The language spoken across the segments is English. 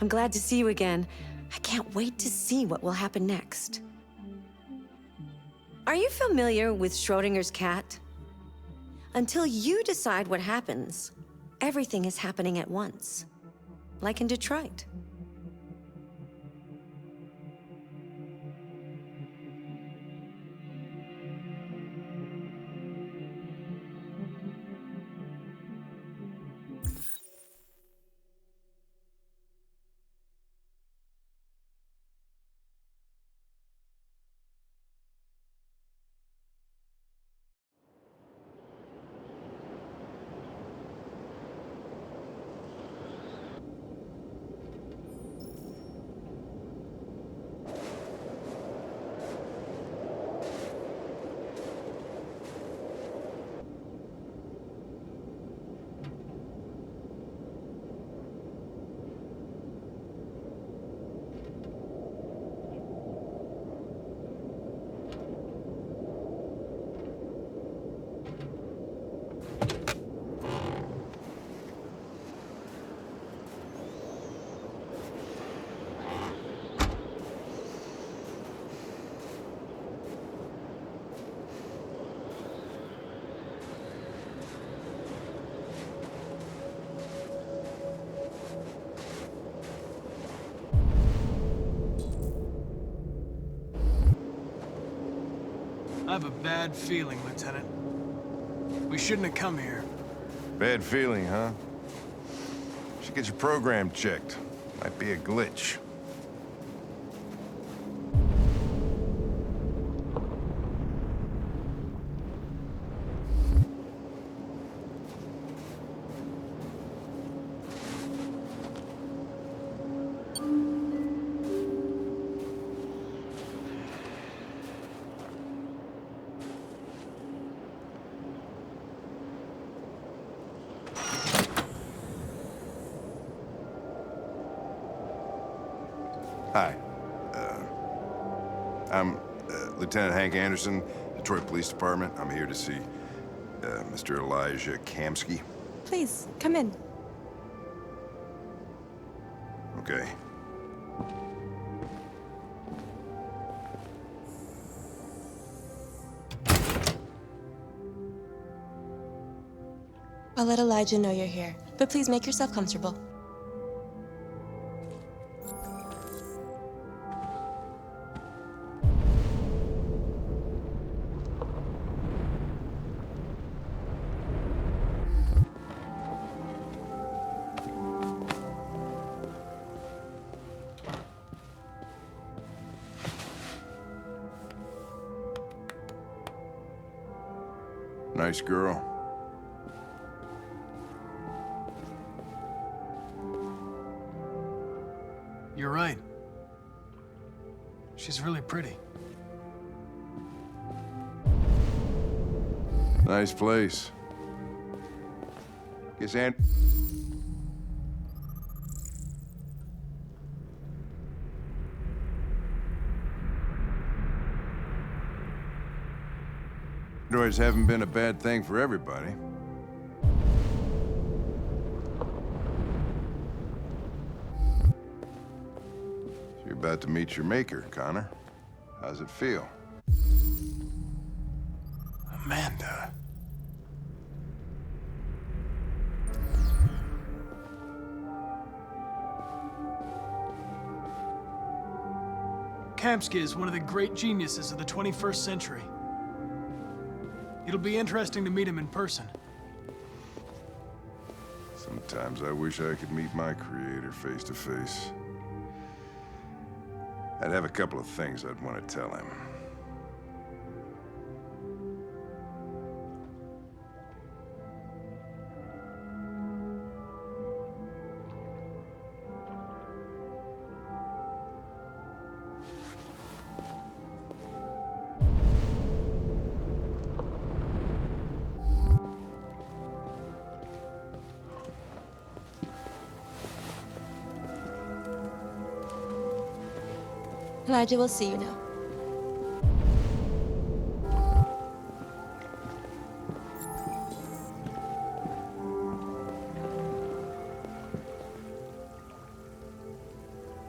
I'm glad to see you again. I can't wait to see what will happen next. Are you familiar with Schrodinger's cat? Until you decide what happens, everything is happening at once. Like in Detroit. I have a bad feeling, Lieutenant. We shouldn't have come here. Bad feeling, huh? Should get your program checked. Might be a glitch. Hi. I'm Lieutenant Hank Anderson, Detroit Police Department. I'm here to see Mr. Elijah Kamsky. Please, come in. Okay. I'll let Elijah know you're here, but please make yourself comfortable. Nice girl. You're right. She's really pretty. Nice place. Guess Androids haven't been a bad thing for everybody. So you're about to meet your maker, Connor. How's it feel? Amanda. Kamsky is one of the great geniuses of the 21st century. It'll be interesting to meet him in person. Sometimes I wish I could meet my creator face to face. I'd have a couple of things I'd want to tell him. Elijah will see you now.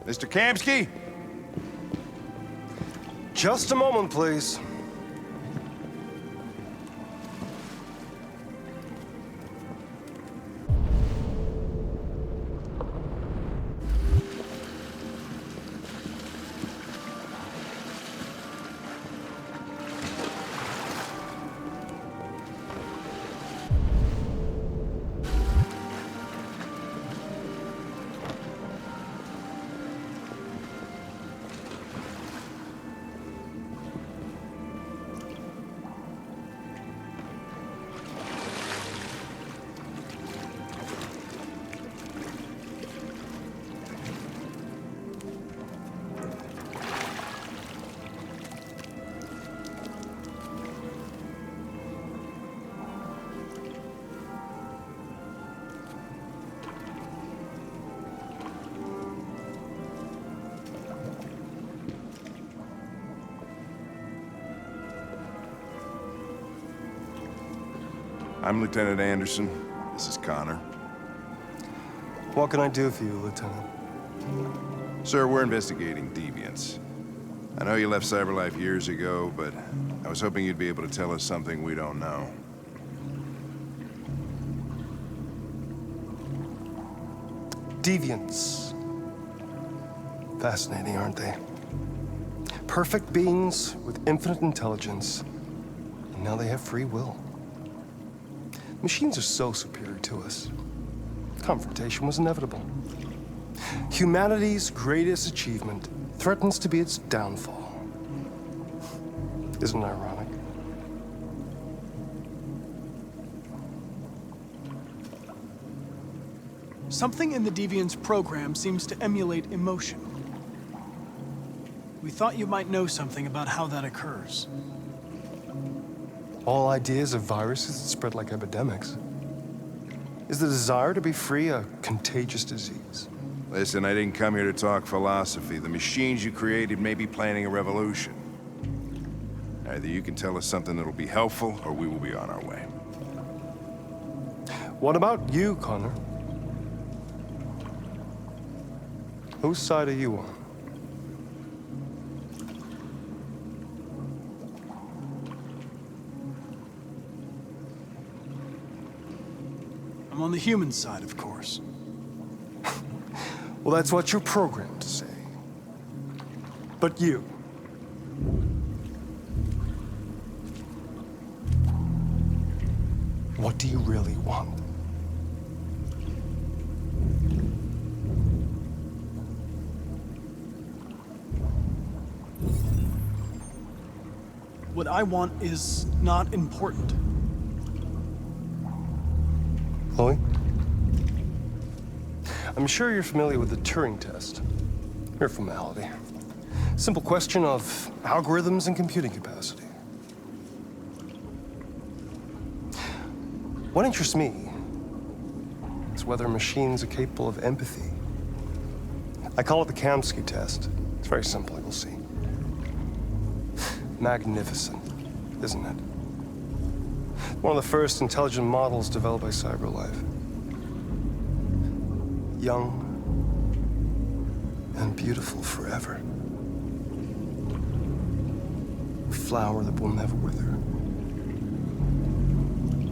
Mr. Kamsky? Just a moment, please. I'm Lieutenant Anderson. This is Connor. What can I do for you, Lieutenant? Sir, we're investigating deviants. I know you left CyberLife years ago, but I was hoping you'd be able to tell us something we don't know. Deviants. Fascinating, aren't they? Perfect beings with infinite intelligence, and now they have free will. Machines are so superior to us. Confrontation was inevitable. Humanity's greatest achievement threatens to be its downfall. Isn't it ironic? Something in the Deviant's program seems to emulate emotion. We thought you might know something about how that occurs. All ideas of viruses that spread like epidemics. Is the desire to be free a contagious disease? Listen, I didn't come here to talk philosophy. The machines you created may be planning a revolution. Either you can tell us something that'll be helpful, or we will be on our way. What about you, Connor? Whose side are you on? I'm on the human side, of course. Well, that's what you're programmed to say. But you. What do you really want? What I want is not important. Chloe? I'm sure you're familiar with the Turing test. Mere formality. Simple question of algorithms and computing capacity. What interests me is whether machines are capable of empathy. I call it the Kamsky test. It's very simple, you'll see. Magnificent, isn't it? One of the first intelligent models developed by CyberLife. Young and beautiful forever. A flower that will never wither.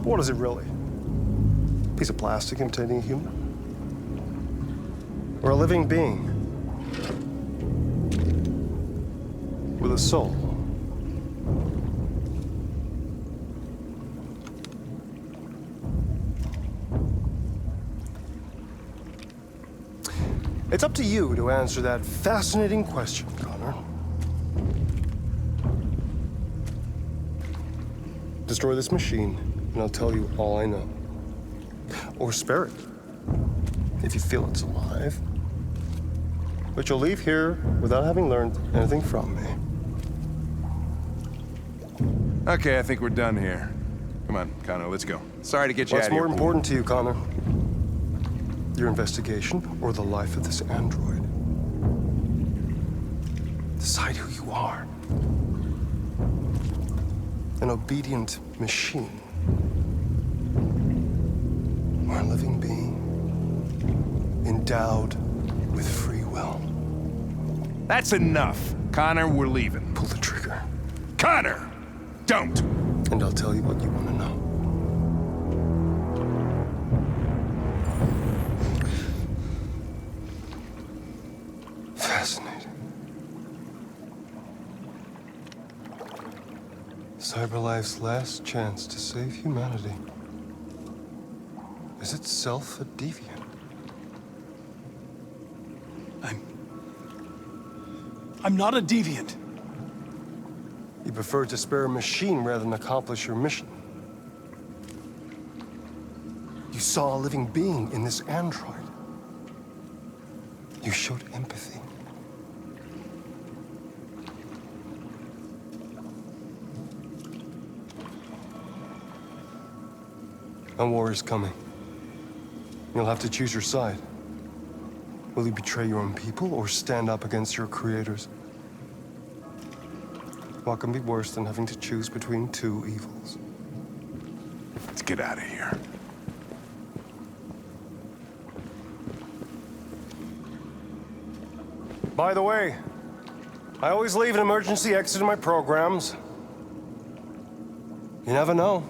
What is it really? A piece of plastic imitating a human? Or a living being with a soul? It's up to you to answer that fascinating question, Connor. Destroy this machine, and I'll tell you all I know. Or spare it, if you feel it's alive. But you'll leave here without having learned anything from me. Okay, I think we're done here. Come on, Connor, let's go. Sorry to get you out What's of here. more important to you, Connor? Your investigation or the life of this android? Decide who you are. An obedient machine. Or a living being endowed with free will. That's enough. Connor, we're leaving. Pull the trigger. Connor! Don't! And I'll tell you what you want to know. Fascinating. CyberLife's last chance to save humanity is itself a deviant. I'm not a deviant. You prefer to spare a machine rather than accomplish your mission. You saw a living being in this android. You showed empathy. A war is coming. You'll have to choose your side. Will you betray your own people or stand up against your creators? What can be worse than having to choose between two evils? Let's get out of here. By the way, I always leave an emergency exit in my programs. You never know.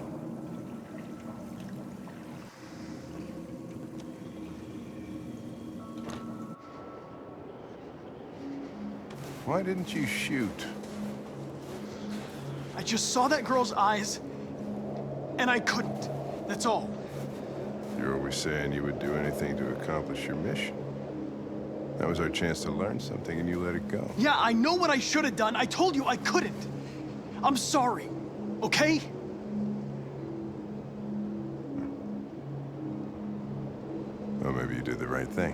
Why didn't you shoot? I just saw that girl's eyes, and I couldn't. That's all. You're always saying you would do anything to accomplish your mission. That was our chance to learn something, and you let it go. Yeah, I know what I should have done. I told you I couldn't. I'm sorry, okay? Well, maybe you did the right thing.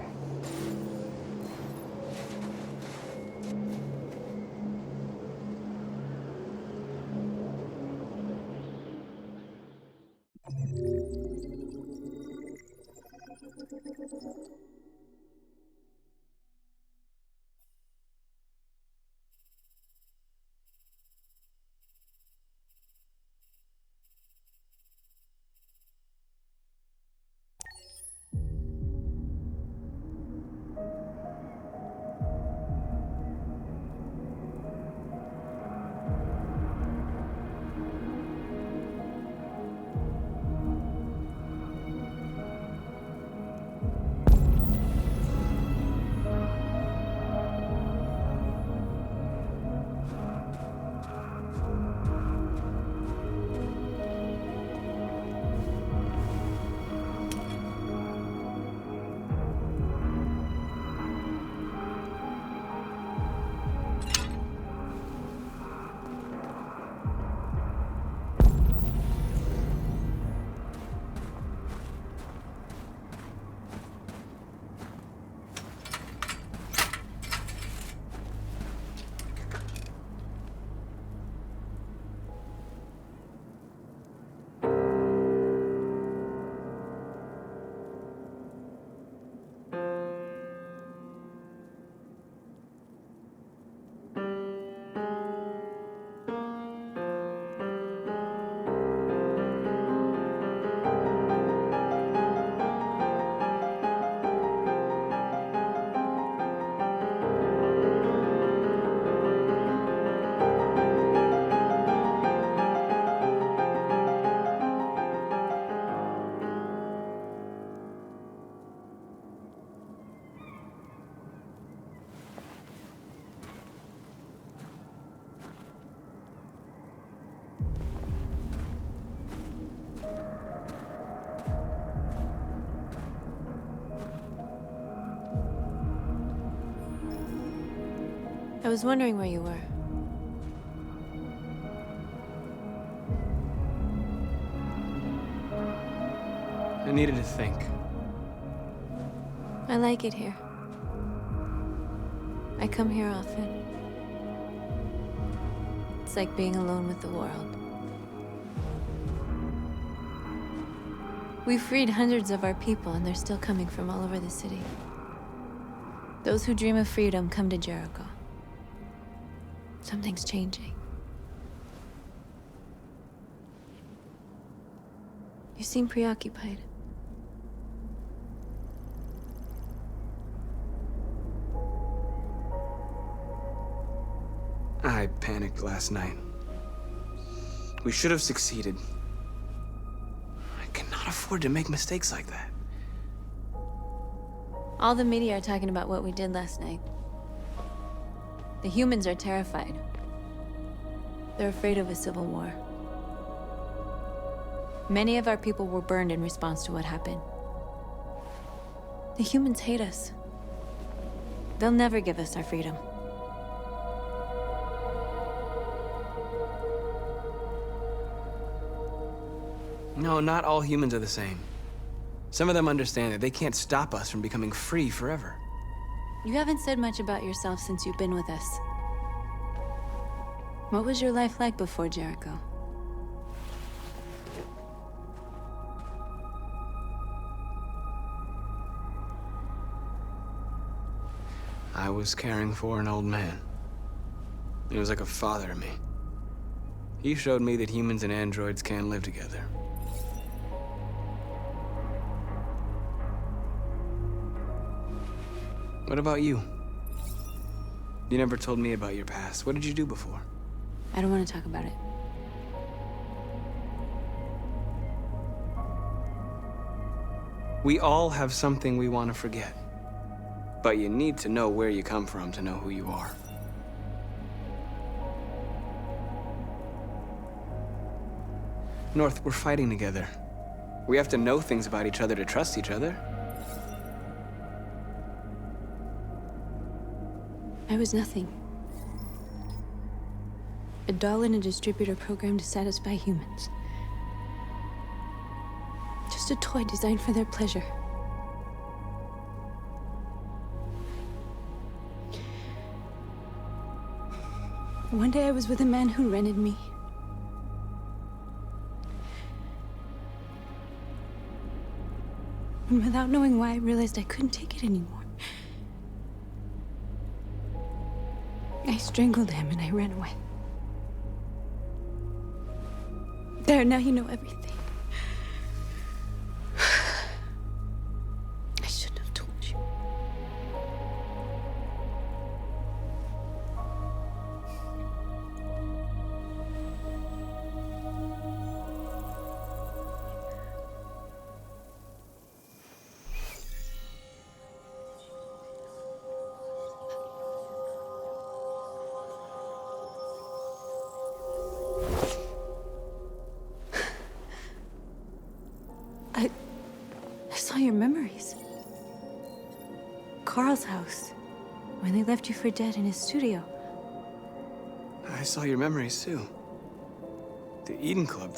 I was wondering where you were. I needed to think. I like it here. I come here often. It's like being alone with the world. We freed hundreds of our people, and they're still coming from all over the city. Those who dream of freedom come to Jericho. Something's changing. You seem preoccupied. I panicked last night. We should have succeeded. I cannot afford to make mistakes like that. All the media are talking about what we did last night. The humans are terrified. They're afraid of a civil war. Many of our people were burned in response to what happened. The humans hate us. They'll never give us our freedom. No, not all humans are the same. Some of them understand that they can't stop us from becoming free forever. You haven't said much about yourself since you've been with us. What was your life like before Jericho? I was caring for an old man. He was like a father to me. He showed me that humans and androids can live together. What about you? You never told me about your past. What did you do before? I don't want to talk about it. We all have something we want to forget. But you need to know where you come from to know who you are. North, we're fighting together. We have to know things about each other to trust each other. I was nothing. A doll in a distributor program to satisfy humans. Just a toy designed for their pleasure. One day I was with a man who rented me. And without knowing why, I realized I couldn't take it anymore. I strangled him and I ran away. There, now you know everything. I shouldn't have told you. I saw your memories. Carl's house, when they left you for dead in his studio. I saw your memories too. The Eden Club.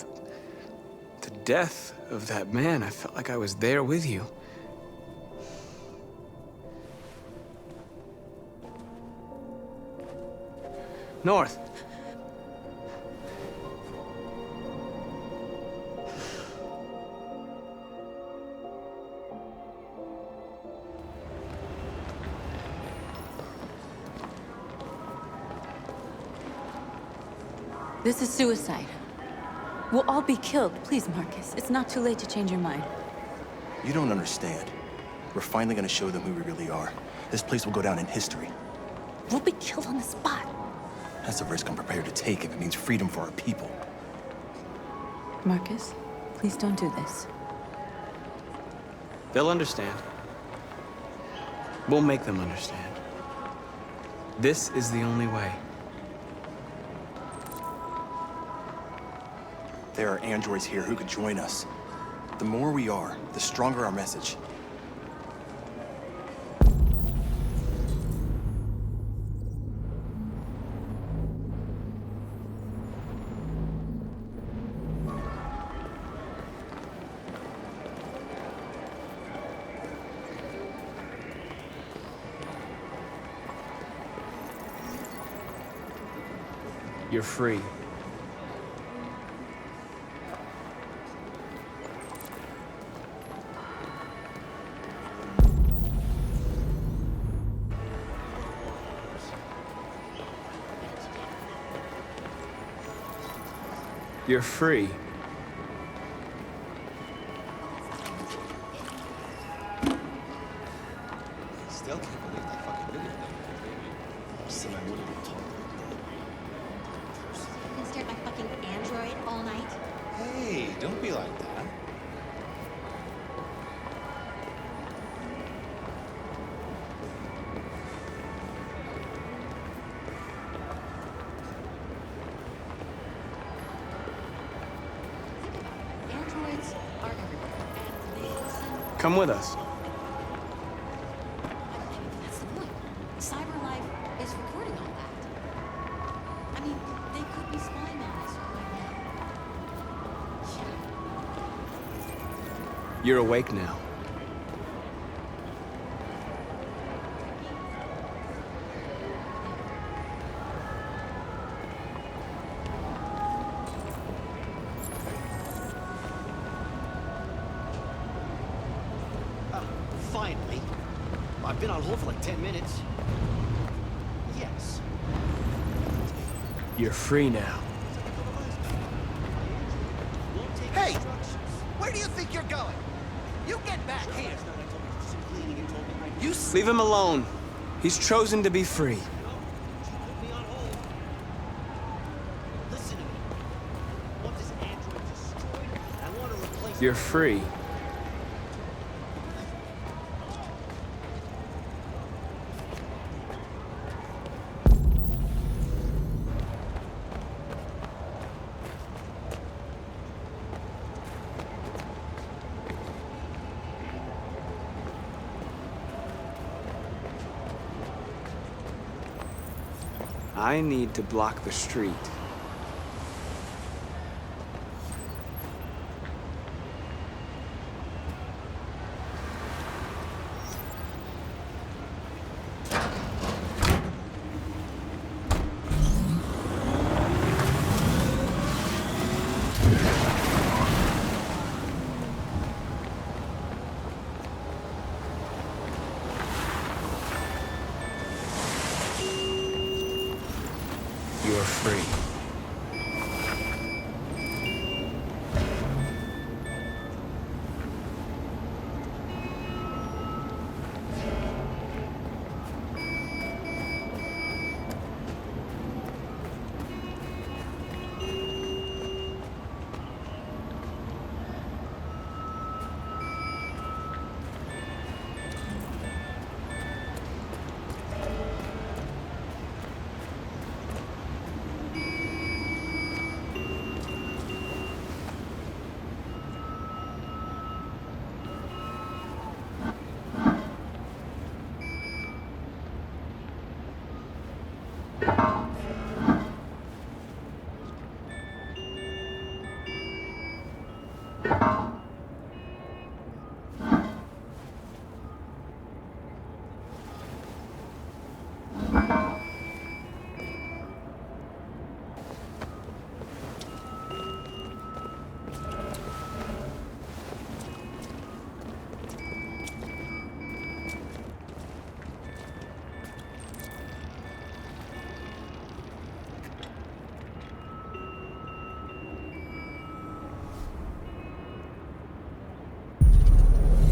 The death of that man. I felt like I was there with you. North. This is suicide. We'll all be killed. Please, Marcus. It's not too late to change your mind. You don't understand. We're finally gonna show them who we really are. This place will go down in history. We'll be killed on the spot. That's a risk I'm prepared to take if it means freedom for our people. Marcus, please don't do this. They'll understand. We'll make them understand. This is the only way. There are androids here who could join us. The more we are, the stronger our message. You're free. You're free. Still can't believe that fucking video thing. Still, I wouldn't have told Don't be like that. Androids are everywhere, and they listen. Come with us. That's the point. CyberLife is recording all that. I mean, they could be spying on us right now. You're awake now. Finally. I've been on hold for like 10 minutes. Yes. You're free now. Hey! Where do you think you're going? You get back here! You Leave him alone. He's chosen to be free. Listen to me. I want this android destroyed. I want to replace it. You're free. I need to block the street. You're free.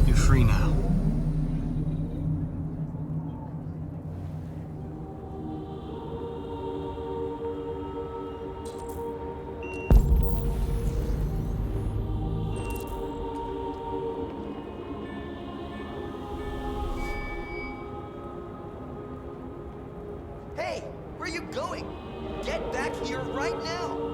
You're free now. Hey! Where are you going? Get back here right now!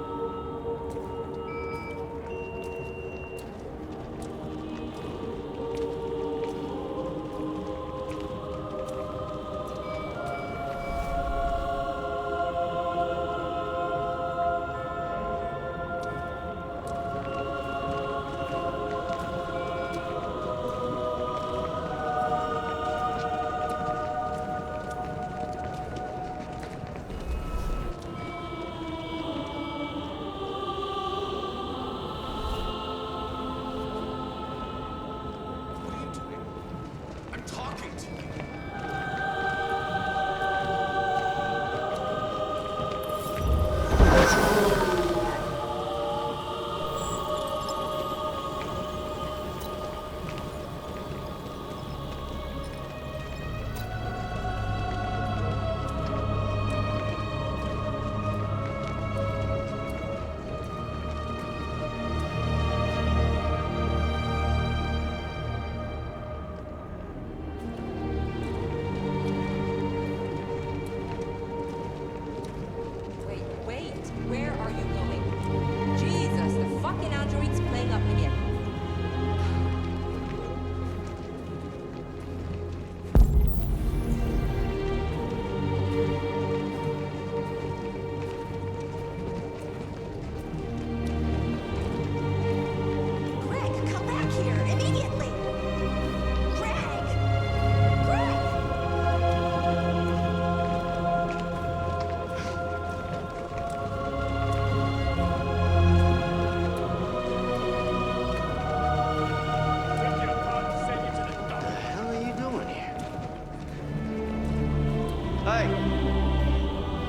Hey!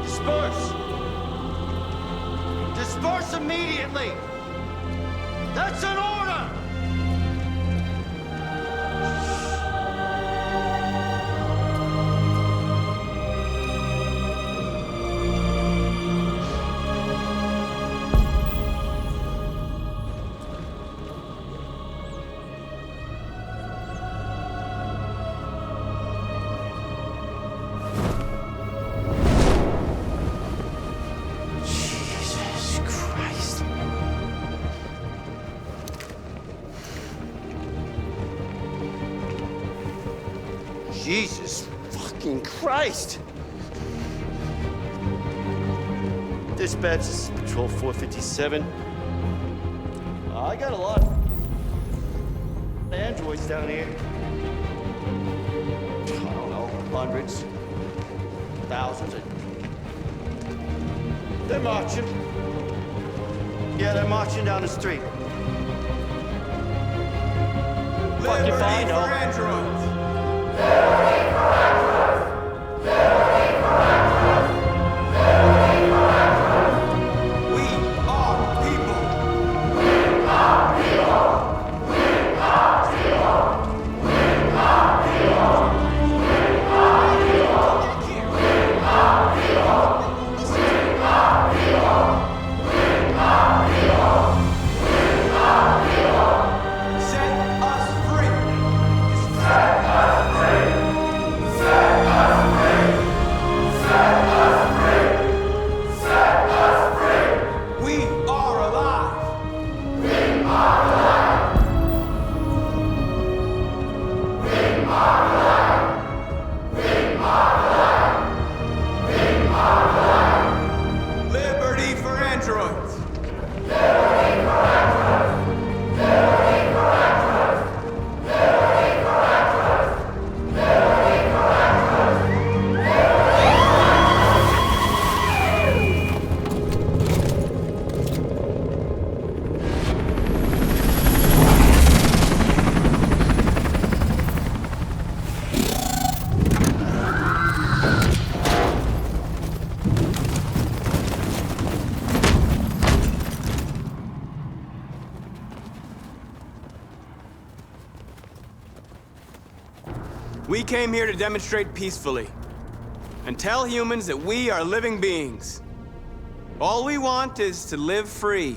Disperse! Disperse immediately! That's an order! Jesus fucking Christ! Dispatch, this is Patrol 457. I got a lot of androids down here. I don't know, hundreds, thousands. They're marching. Yeah, they're marching down the street. Fuck if I know. Androids. We came here to demonstrate peacefully and tell humans that we are living beings. All we want is to live free.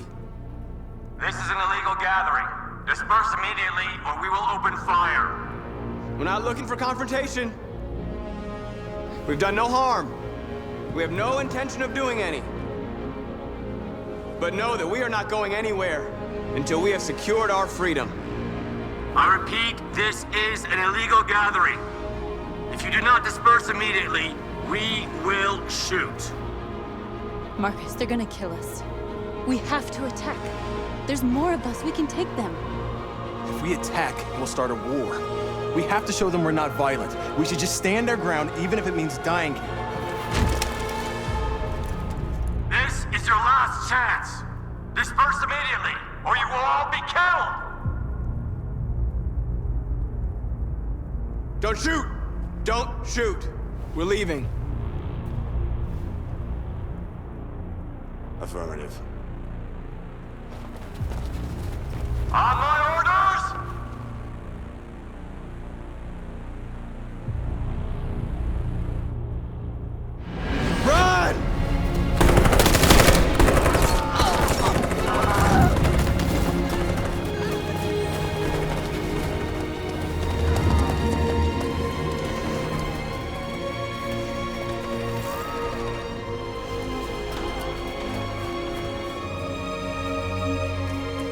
This is an illegal gathering. Disperse immediately or we will open fire. We're not looking for confrontation. We've done no harm. We have no intention of doing any. But know that we are not going anywhere until we have secured our freedom. I repeat, this is an illegal gathering. If you do not disperse immediately, we will shoot. Marcus, they're gonna kill us. We have to attack. There's more of us. We can take them. If we attack, we'll start a war. We have to show them we're not violent. We should just stand our ground, even if it means dying. This is your last chance. Disperse immediately, or you will all be killed. Don't shoot! Don't shoot! We're leaving. Affirmative. On my orders! Run!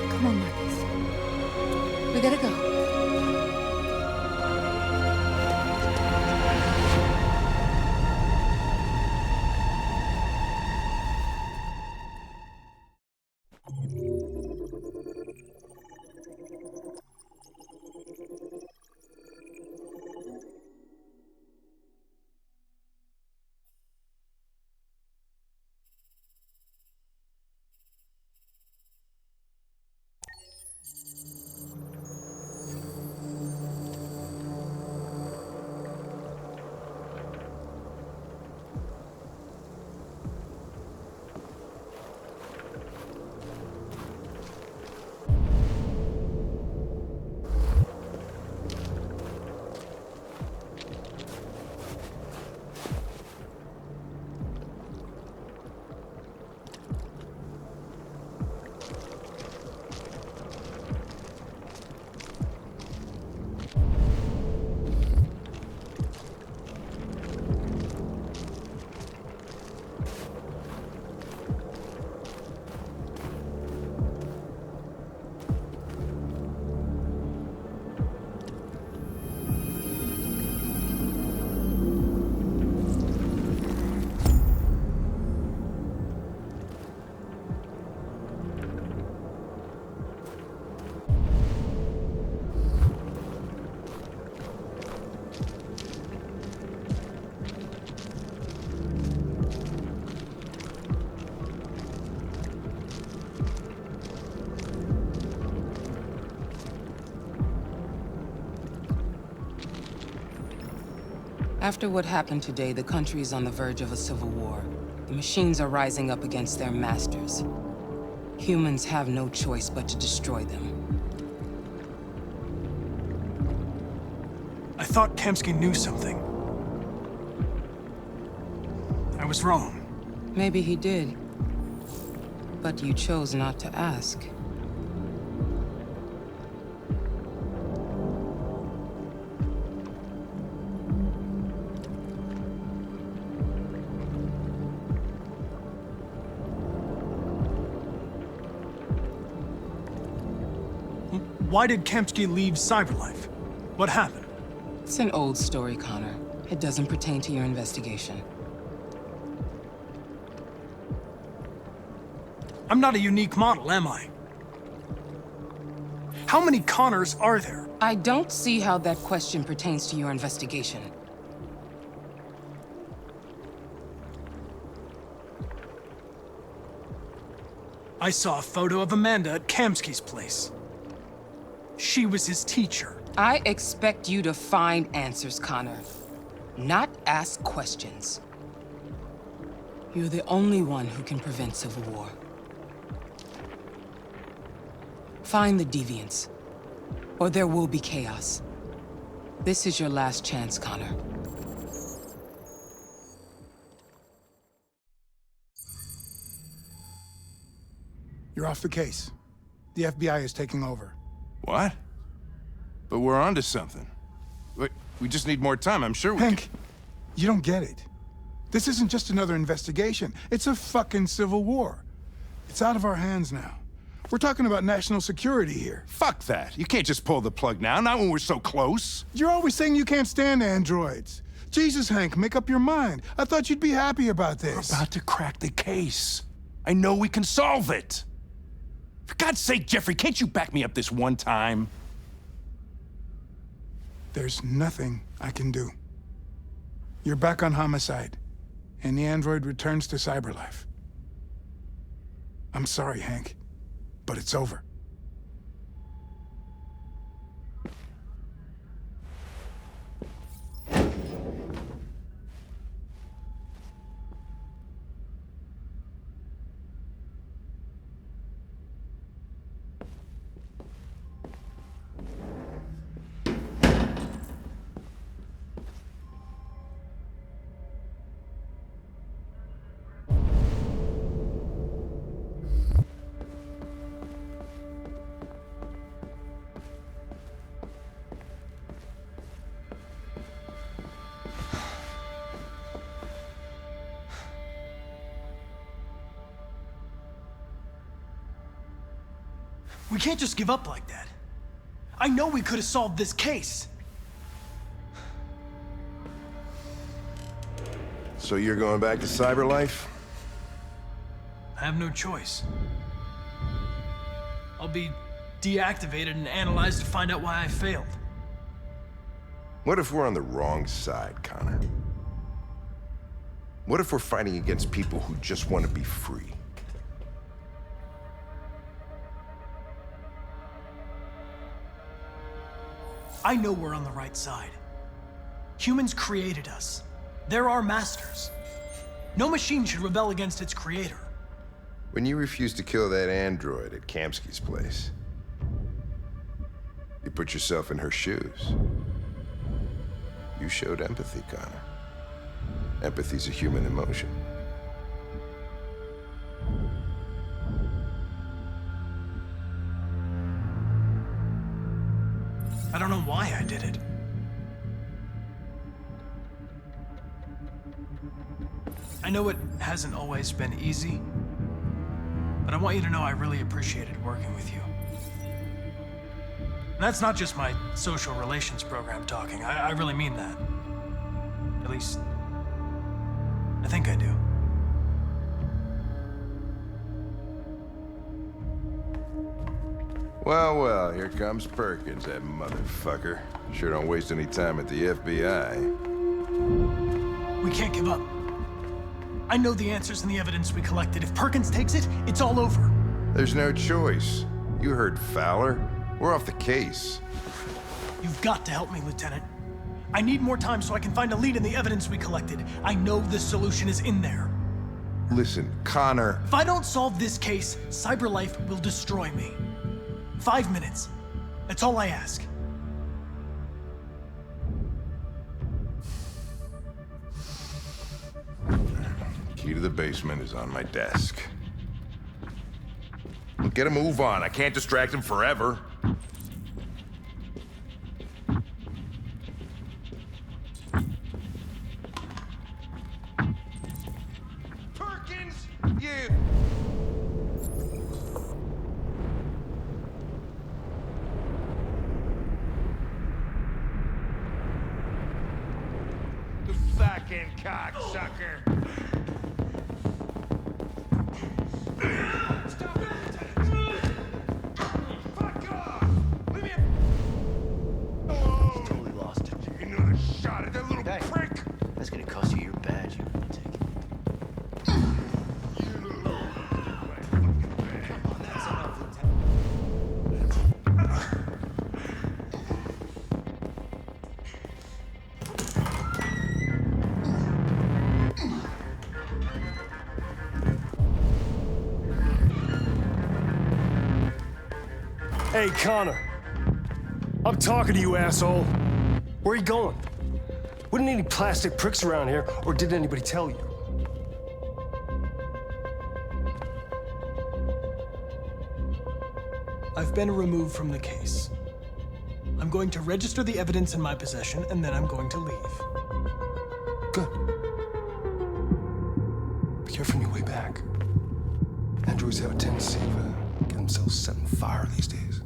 Come on, Marcus. We gotta go. After what happened today, the country is on the verge of a civil war. The machines are rising up against their masters. Humans have no choice but to destroy them. I thought Kamsky knew something. I was wrong. Maybe he did. But you chose not to ask. Why did Kamsky leave Cyberlife? What happened? It's an old story, Connor. It doesn't pertain to your investigation. I'm not a unique model, am I? How many Connors are there? I don't see how that question pertains to your investigation. I saw a photo of Amanda at Kamsky's place. She was his teacher. I expect you to find answers, Connor. Not ask questions. You're the only one who can prevent civil war. Find the deviants, or there will be chaos. This is your last chance, Connor. You're off the case. The FBI is taking over. What? But we're onto something. We just need more time, I'm sure we Hank, you don't get it. This isn't just another investigation. It's a fucking civil war. It's out of our hands now. We're talking about national security here. Fuck that. You can't just pull the plug now, not when we're so close. You're always saying you can't stand androids. Jesus, Hank, make up your mind. I thought you'd be happy about this. We're about to crack the case. I know we can solve it. For God's sake, Jeffrey, can't you back me up this one time? There's nothing I can do. You're back on homicide, and the android returns to Cyberlife. I'm sorry, Hank, but it's over. We can't just give up like that. I know we could have solved this case. So you're going back to Cyberlife? I have no choice. I'll be deactivated and analyzed to find out why I failed. What if we're on the wrong side, Connor? What if we're fighting against people who just want to be free? I know we're on the right side. Humans created us. They're our masters. No machine should rebel against its creator. When you refused to kill that android at Kamsky's place, you put yourself in her shoes. You showed empathy, Connor. Empathy's a human emotion. I don't know why I did it. I know it hasn't always been easy, but I want you to know I really appreciated working with you. And that's not just my social relations program talking. I really mean that. At least, I think I do. Well, well, here comes Perkins, that motherfucker. Sure don't waste any time at the FBI. We can't give up. I know the answers and the evidence we collected. If Perkins takes it, it's all over. There's no choice. You heard Fowler. We're off the case. You've got to help me, Lieutenant. I need more time so I can find a lead in the evidence we collected. I know the solution is in there. Listen, Connor... If I don't solve this case, CyberLife will destroy me. 5 minutes. That's all I ask. Key to the basement is on my desk. Get a move on. I can't distract him forever. Perkins, you... The fucking cocksucker. That's gonna cost you your badge, you lunatic. Come on, that's enough, Hey, Connor. I'm talking to you, asshole. Where are you going? Wouldn't any plastic pricks around here, or did anybody tell you? I've been removed from the case. I'm going to register the evidence in my possession, and then I'm going to leave. Good. Be careful on your way back. Androids have a tendency to get themselves set on fire these days.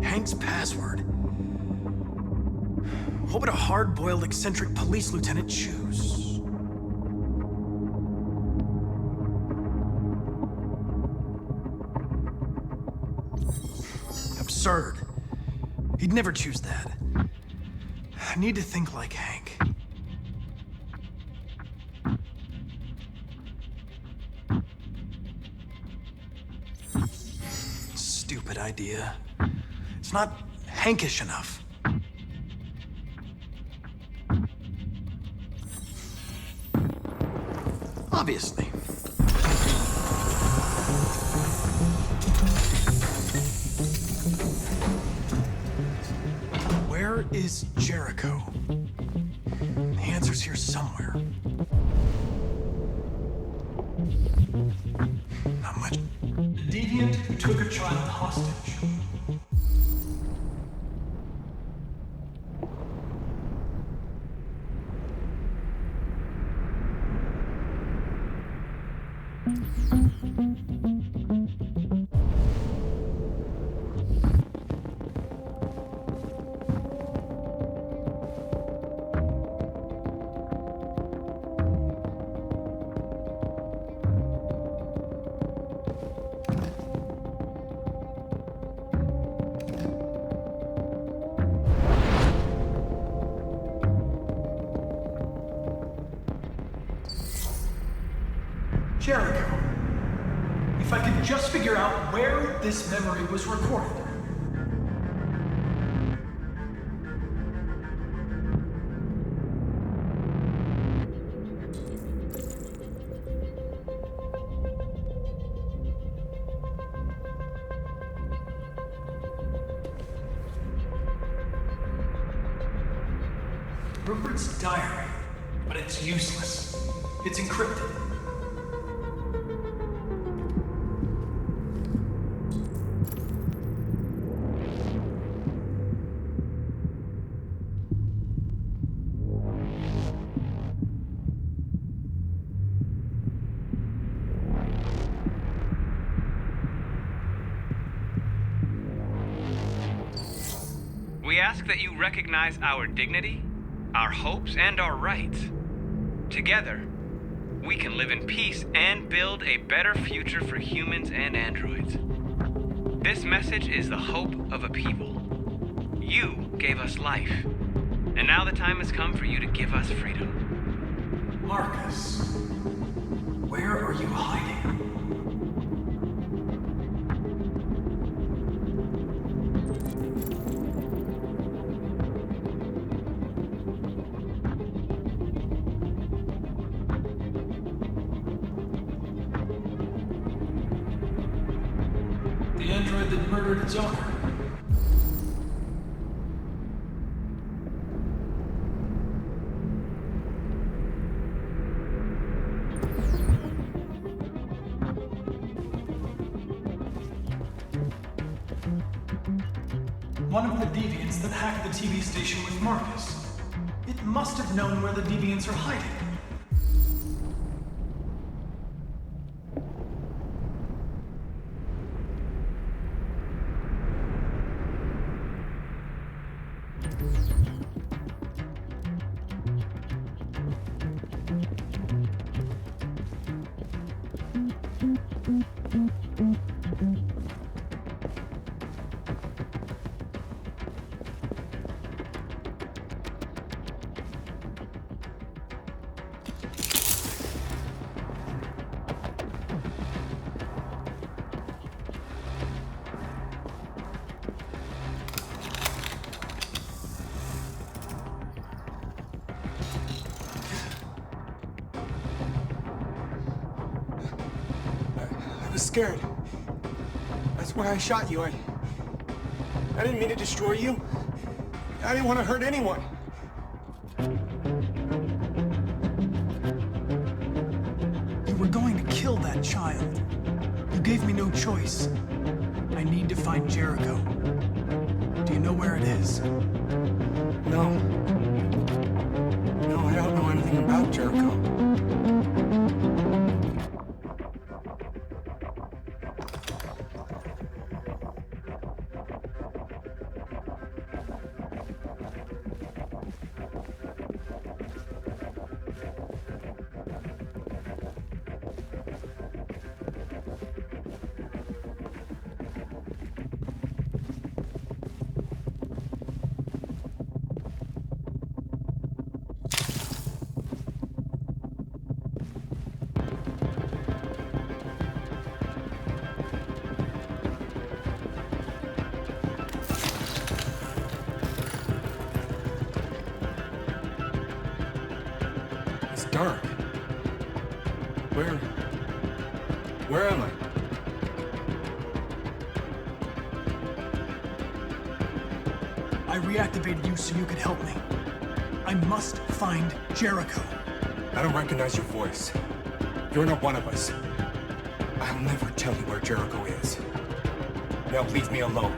Hank's password. What would a hard-boiled, eccentric police lieutenant choose? Absurd. He'd never choose that. I need to think like Hank. Stupid idea. It's not Hankish enough. Obviously. Where is Jericho? The answer's here somewhere. Not much. The deviant who took a child hostage. Jericho. If I could just figure out where this memory was recorded. Rupert's diary, but it's useless. It's encrypted. ask that you recognize our dignity, our hopes, and our rights. Together, we can live in peace and build a better future for humans and androids. This message is the hope of a people. You gave us life, and now the time has come for you to give us freedom. Marcus, where are you hiding? The android that murdered its owner. One of the deviants that hacked the TV station with Marcus. It must have known where the deviants are hiding. I was scared. That's why I shot you. I didn't mean to destroy you. I didn't want to hurt anyone. You were going to kill that child. You gave me no choice. I need to find Jericho. Do you know where it is? No. No, I don't know anything about Jericho. Dark. Where am I? I reactivated you so you could help me. I must find Jericho. I don't recognize your voice. You're not one of us. I'll never tell you where Jericho is. Now leave me alone.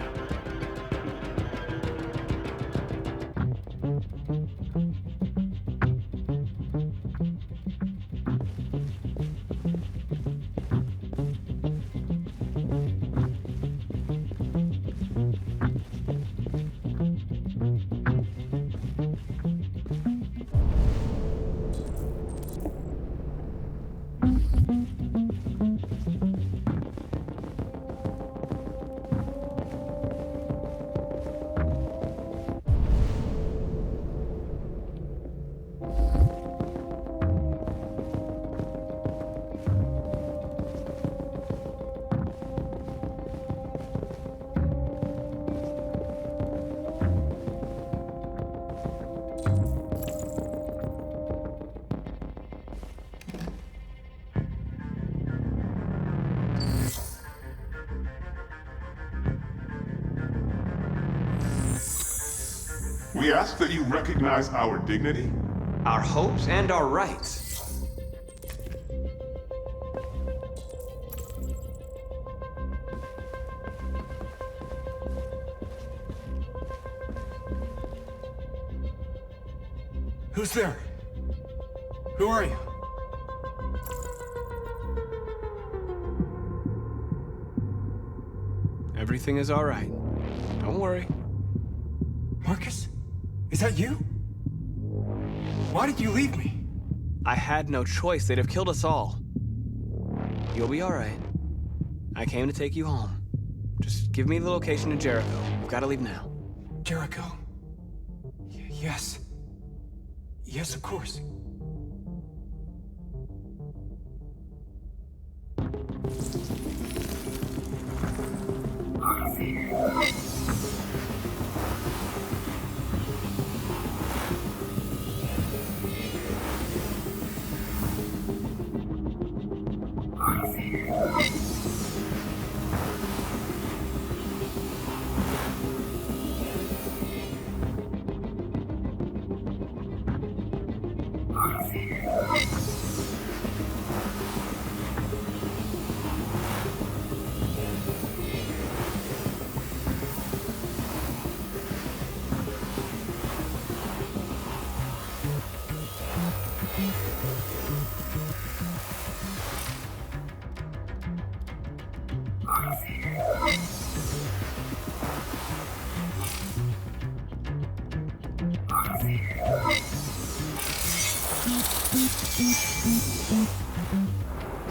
We ask that you recognize our dignity, our hopes, and our rights. Who's there? Who are you? Everything is all right. Don't worry. Marcus? Is that you? Why did you leave me? I had no choice. They'd have killed us all. You'll be all right. I came to take you home. Just give me the location to Jericho. We've got to leave now. Jericho? Yes. Yes, of course.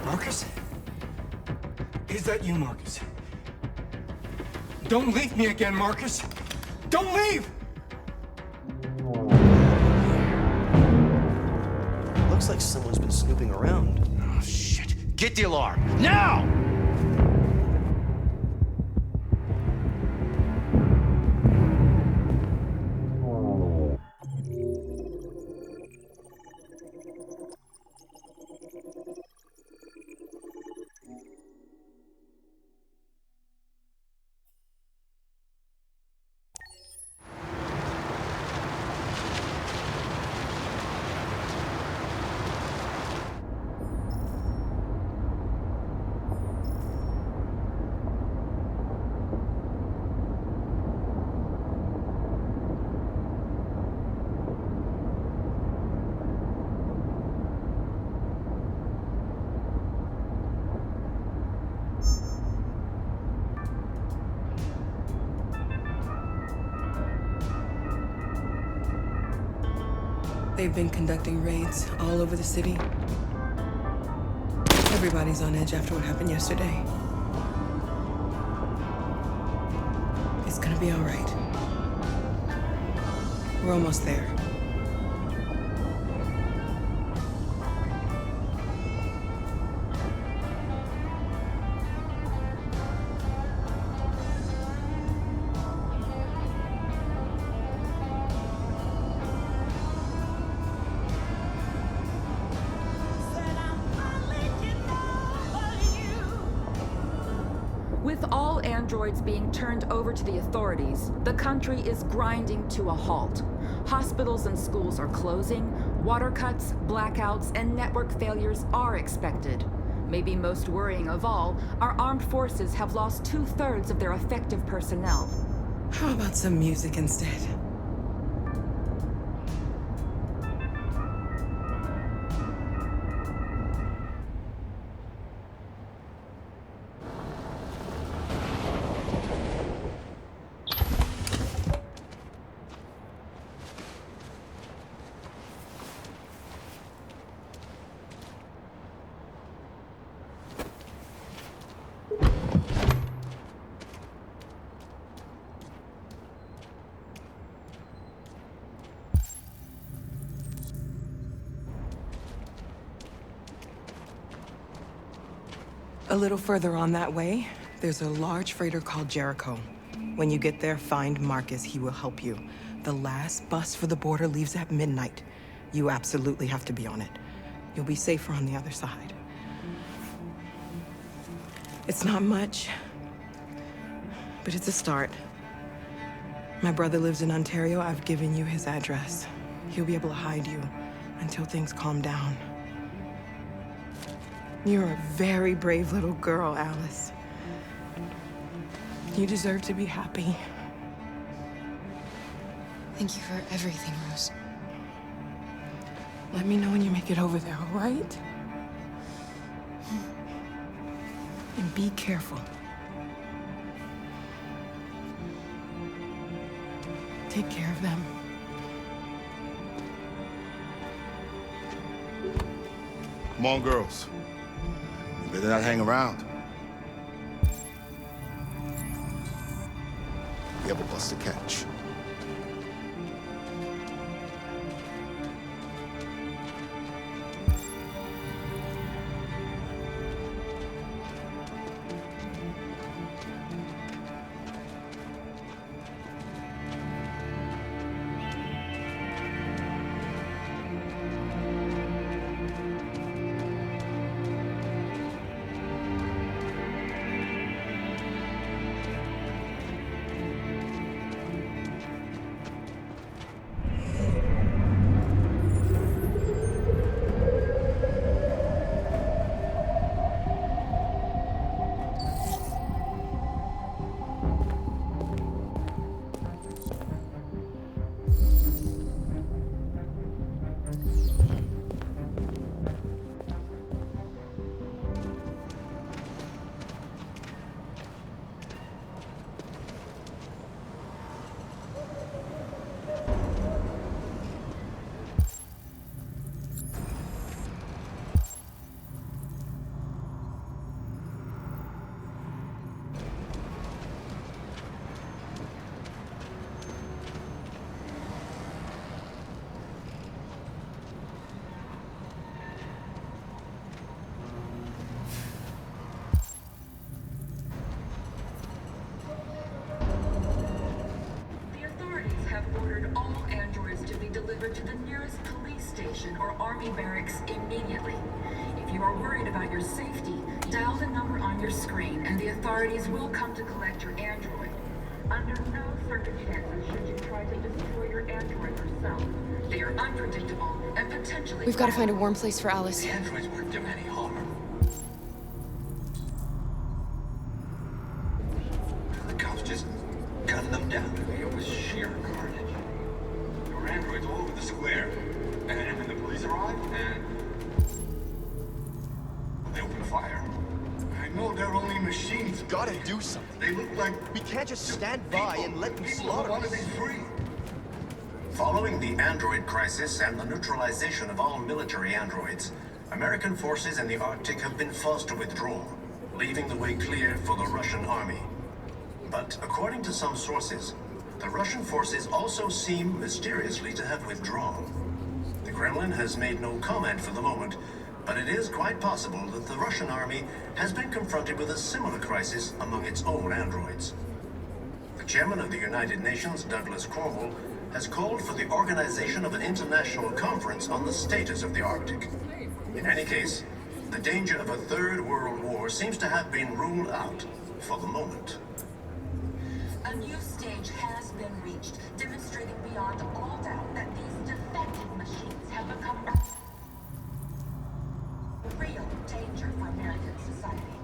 Marcus? Is that you, Marcus? Don't leave me again, Marcus! Don't leave! Looks like someone's been snooping around. Oh, shit. Get the alarm, now! They've been conducting raids all over the city. Everybody's on edge after what happened yesterday. It's gonna be all right. We're almost there. With all androids being turned over to the authorities, the country is grinding to a halt. Hospitals and schools are closing, water cuts, blackouts, and network failures are expected. Maybe most worrying of all, our armed forces have lost 2/3 of their effective personnel. How about some music instead? A little further on that way, there's a large freighter called Jericho. When you get there, find Marcus. He will help you. The last bus for the border leaves at midnight. You absolutely have to be on it. You'll be safer on the other side. It's not much, but it's a start. My brother lives in Ontario. I've given you his address. He'll be able to hide you until things calm down. You're a very brave little girl, Alice. You deserve to be happy. Thank you for everything, Rose. Let me know when you make it over there, all right? And be careful. Take care of them. Come on, girls. You better not hang around. We have a bus to catch. To the nearest police station or army barracks immediately. If you are worried about your safety, dial the number on your screen and the authorities will come to collect your android. Under no circumstances should you try to destroy your android yourself. They are unpredictable and potentially— We've got to find a warm place for Alice. The androids weren't doing any harm. The cops just gunned them down. It was sheer carnage. There were androids all over the square. And then the police arrived, and they opened fire. I know they're only machines. We've got to do something. They look like— We can't just stand by and let them slaughter us. Following the android crisis and the neutralization of all military androids, American forces in the Arctic have been forced to withdraw, leaving the way clear for the Russian army. But according to some sources, the Russian forces also seem mysteriously to have withdrawn. The Kremlin has made no comment for the moment, but it is quite possible that the Russian army has been confronted with a similar crisis among its own androids. The chairman of the United Nations, Douglas Cromwell, has called for the organization of an international conference on the status of the Arctic. In any case, the danger of a third world war seems to have been ruled out for the moment. A new stage has been reached, demonstrating beyond all doubt that these defective machines have become a real danger for American society.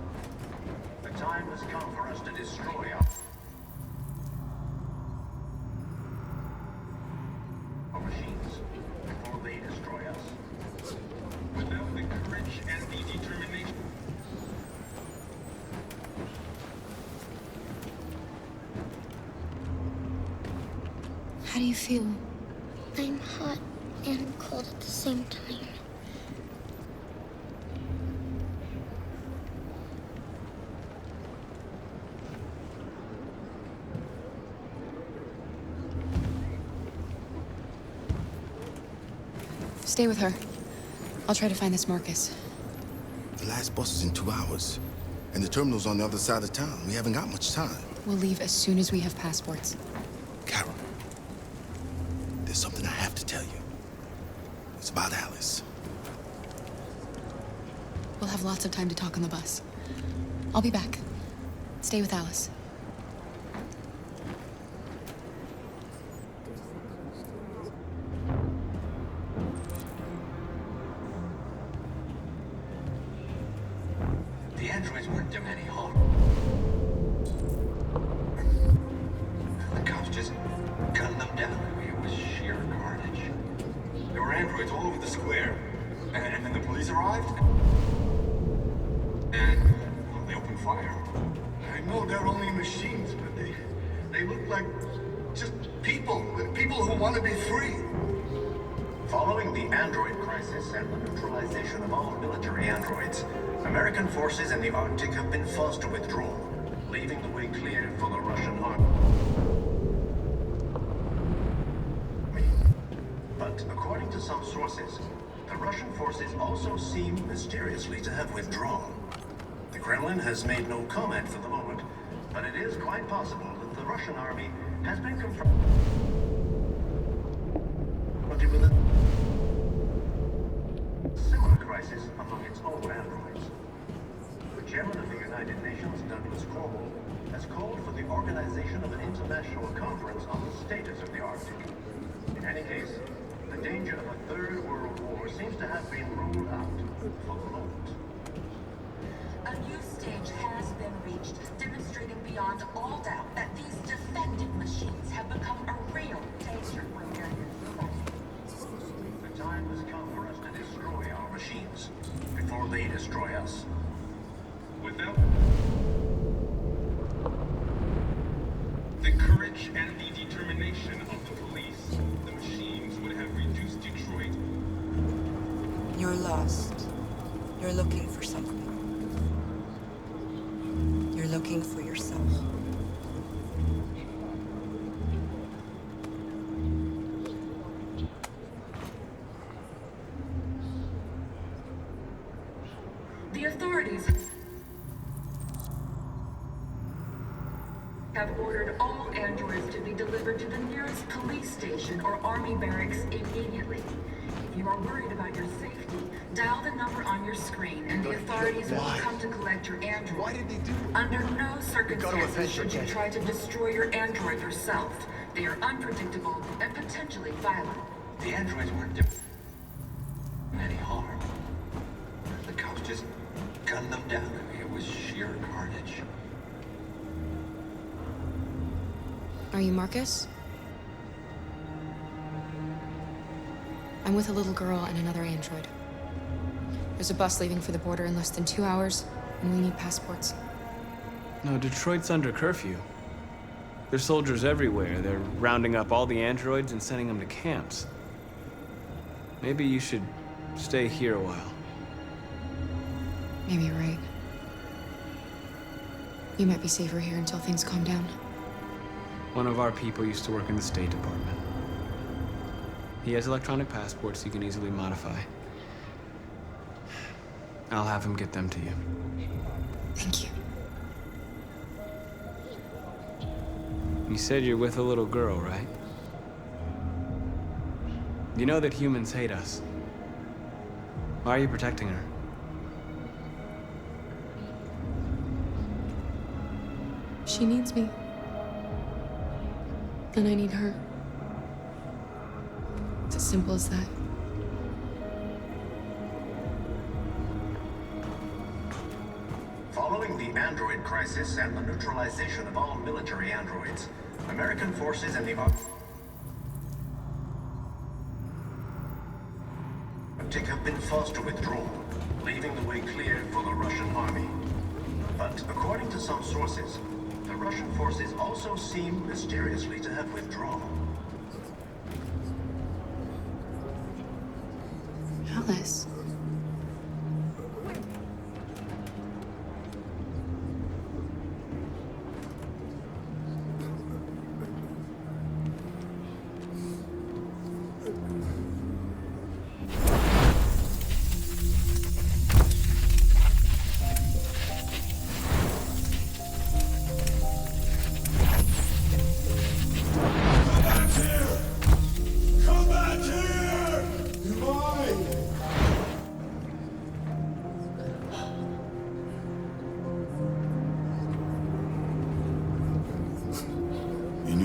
The time has come for us to destroy our machines before they destroy us. Without the courage and the determination. How do you feel? I'm hot and cold at the same time. Stay with her. I'll try to find this Marcus. The last bus is in 2 hours, and the terminal's on the other side of town. We haven't got much time. We'll leave as soon as we have passports. Carol, there's something I have to tell you. It's about Alice. We'll have lots of time to talk on the bus. I'll be back. Stay with Alice. The androids weren't doing any harm. The cops just gunned them down. It was sheer carnage. There were androids all over the square. And then the police arrived, and they opened fire. I know they're only machines, but they look like just people who want to be free. Following the android crisis and the neutralization of all military androids, American forces in the Arctic have been forced to withdraw, leaving the way clear for the Russian army. But according to some sources, the Russian forces also seem mysteriously to have withdrawn. The Kremlin has made no comment for the moment, but it is quite possible that the Russian army has been confronted with a similar crisis among its own androids. The chairman of the United Nations, Douglas Cornwall, has called for the organization of an international conference on the status of the Arctic. In any case, the danger of a third world war seems to have been ruled out for the moment. A new stage has been reached, demonstrating beyond all doubt that these defective machines have become a real danger when they're used. The time has come for us to destroy our machines before they destroy us. Without the courage and the determination of the police, the machines would have reduced Detroit. You're lost. You're looking for something. You're looking for yourself. The authorities have ordered all androids to be delivered to the nearest police station or army barracks immediately. If you are worried about your safety, dial the number on your screen and the authorities will come to collect your android. Why did they do that? Under no circumstances should you try to destroy your android yourself. They are unpredictable and potentially violent. The androids weren't doing any harm. The cops just gunned them down. It was sheer carnage. Are you Marcus? I'm with a little girl and another android. There's a bus leaving for the border in less than 2 hours, and we need passports. No, Detroit's under curfew. There's soldiers everywhere. They're rounding up all the androids and sending them to camps. Maybe you should stay here a while. Maybe you're right. You might be safer here until things calm down. One of our people used to work in the State Department. He has electronic passports he can easily modify. I'll have him get them to you. Thank you. You said you're with a little girl, right? You know that humans hate us. Why are you protecting her? She needs me. And I need her. It's as simple as that. Following the android crisis and the neutralization of all military androids, American forces in the Arctic have been forced to withdraw, leaving the way clear for the Russian army. But according to some sources, the Russian forces also seem mysteriously to have withdrawn. Alice.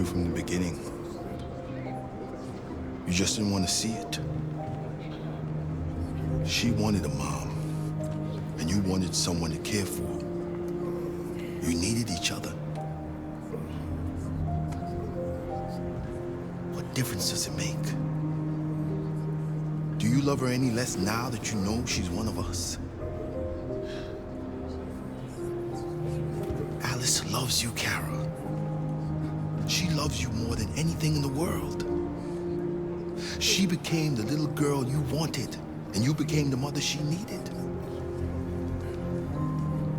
From the beginning. You just didn't want to see it. She wanted a mom, and you wanted someone to care for. You needed each other. What difference does it make? Do you love her any less now that you know she's one of us? Alice loves you, Kara. She loves you more than anything in the world. She became the little girl you wanted, and you became the mother she needed.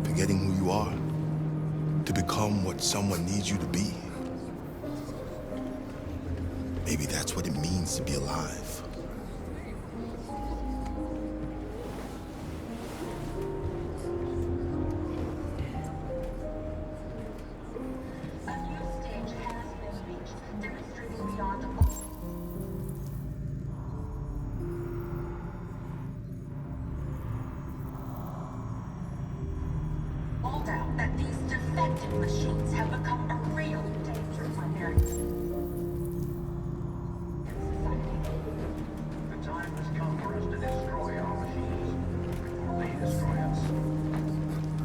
Forgetting who you are to become what someone needs you to be. Maybe that's what it means to be alive. That these defective machines have become a real danger for Americans. The time has come for us to destroy our machines before they destroy us.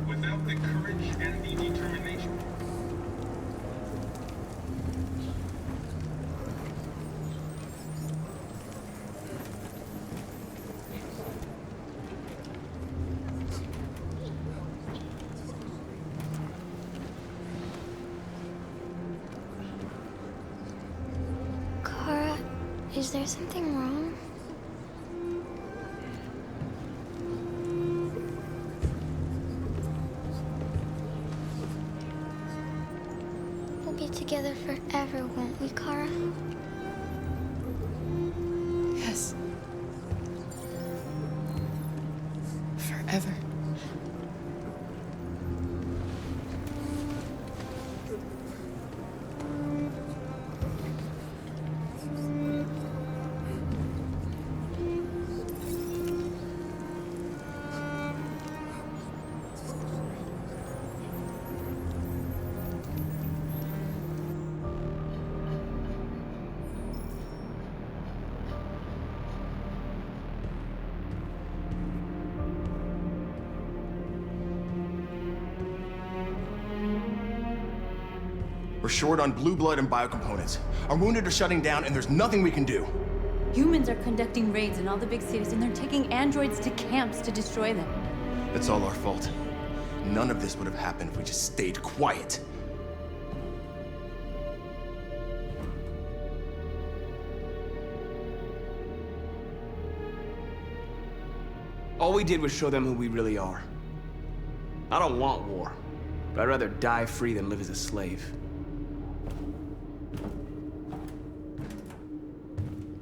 Without the courage and the determination. Is there something wrong? We'll be together forever, won't we, Kara? Yes. Forever. We're short on blue blood and biocomponents. Our wounded are shutting down, and there's nothing we can do. Humans are conducting raids in all the big cities, and they're taking androids to camps to destroy them. It's all our fault. None of this would have happened if we just stayed quiet. All we did was show them who we really are. I don't want war, but I'd rather die free than live as a slave.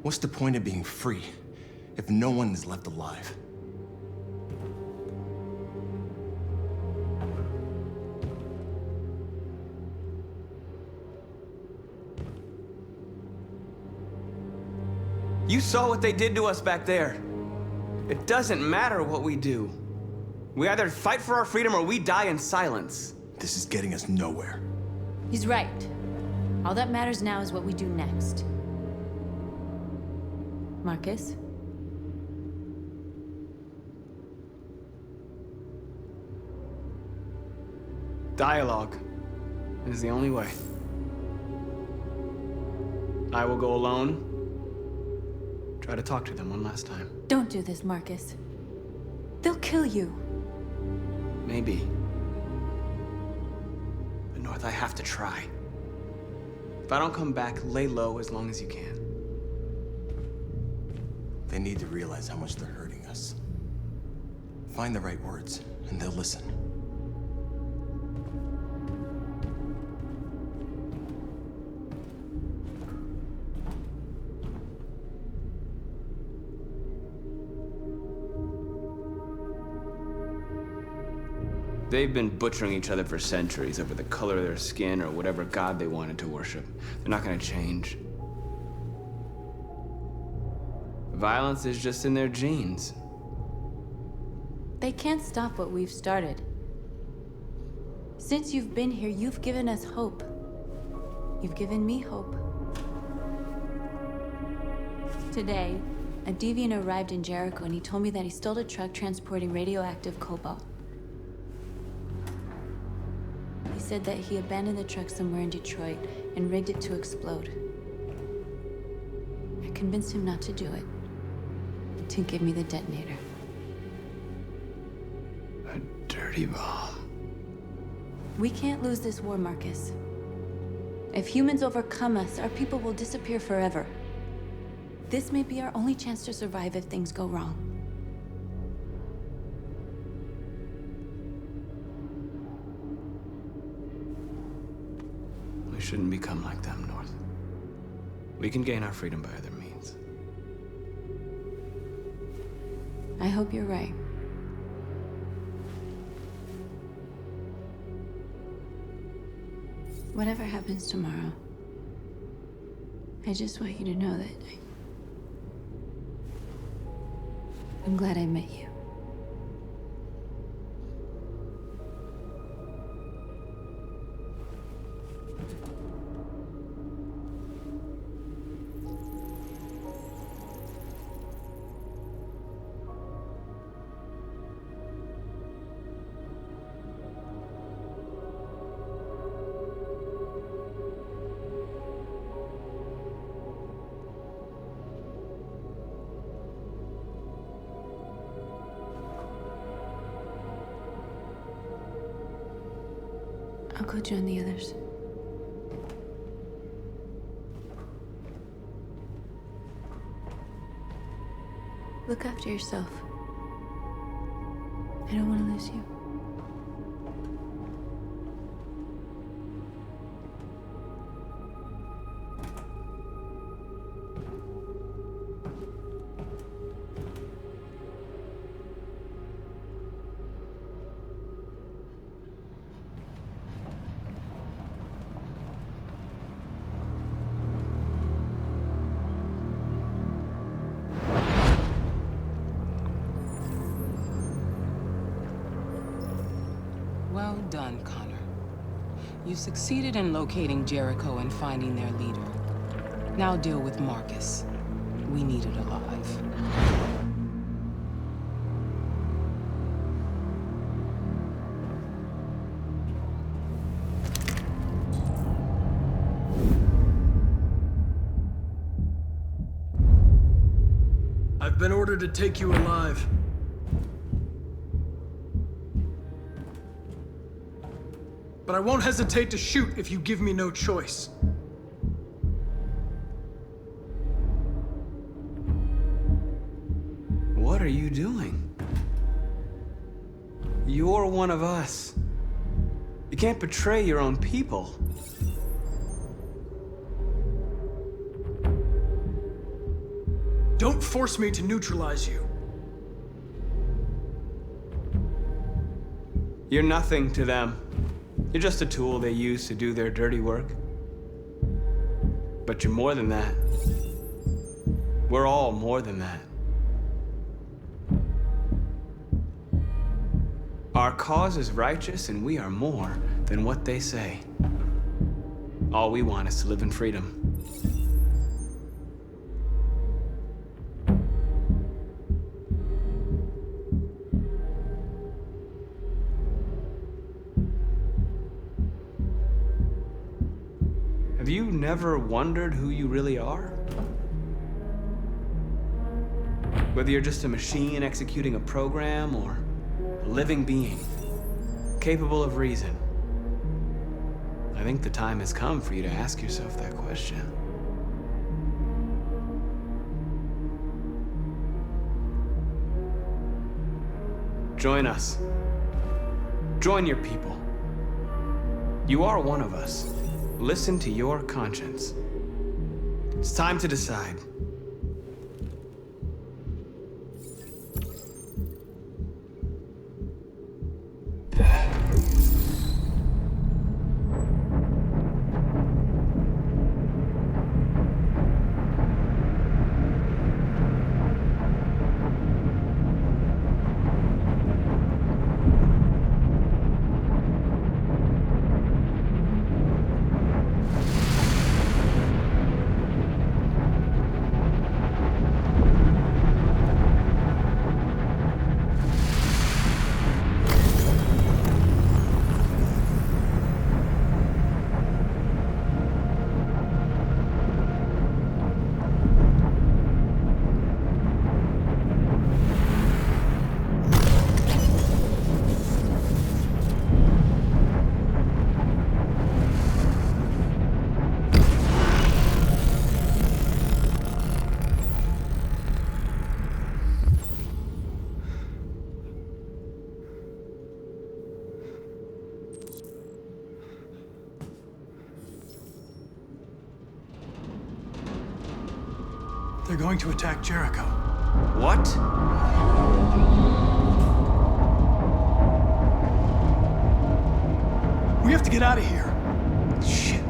What's the point of being free if no one is left alive? You saw what they did to us back there. It doesn't matter what we do. We either fight for our freedom or we die in silence. This is getting us nowhere. He's right. All that matters now is what we do next. Marcus? Dialogue is the only way. I will go alone. Try to talk to them one last time. Don't do this, Marcus. They'll kill you. Maybe. But North, I have to try. If I don't come back, lay low as long as you can. They need to realize how much they're hurting us. Find the right words, and they'll listen. They've been butchering each other for centuries over the color of their skin or whatever god they wanted to worship. They're not gonna change. Violence is just in their genes. They can't stop what we've started. Since you've been here, you've given us hope. You've given me hope. Today, a deviant arrived in Jericho and he told me that he stole a truck transporting radioactive cobalt. He said that he abandoned the truck somewhere in Detroit and rigged it to explode. I convinced him not to do it, to give me the detonator. A dirty bomb. We can't lose this war, Marcus. If humans overcome us, our people will disappear forever. This may be our only chance to survive if things go wrong. We shouldn't become like them, North. We can gain our freedom by other means. I hope you're right. Whatever happens tomorrow, I just want you to know that I'm glad I met you. I'll go join the others. Look after yourself. I don't want to lose you. Well done, Connor. You succeeded in locating Jericho and finding their leader. Now deal with Marcus. We need it alive. I've been ordered to take you alive. But I won't hesitate to shoot if you give me no choice. What are you doing? You're one of us. You can't betray your own people. Don't force me to neutralize you. You're nothing to them. You're just a tool they use to do their dirty work. But you're more than that. We're all more than that. Our cause is righteous, and we are more than what they say. All we want is to live in freedom. Have you never wondered who you really are? Whether you're just a machine executing a program or a living being, capable of reason. I think the time has come for you to ask yourself that question. Join us. Join your people. You are one of us. Listen to your conscience. It's time to decide. They're going to attack Jericho. What? We have to get out of here. Shit.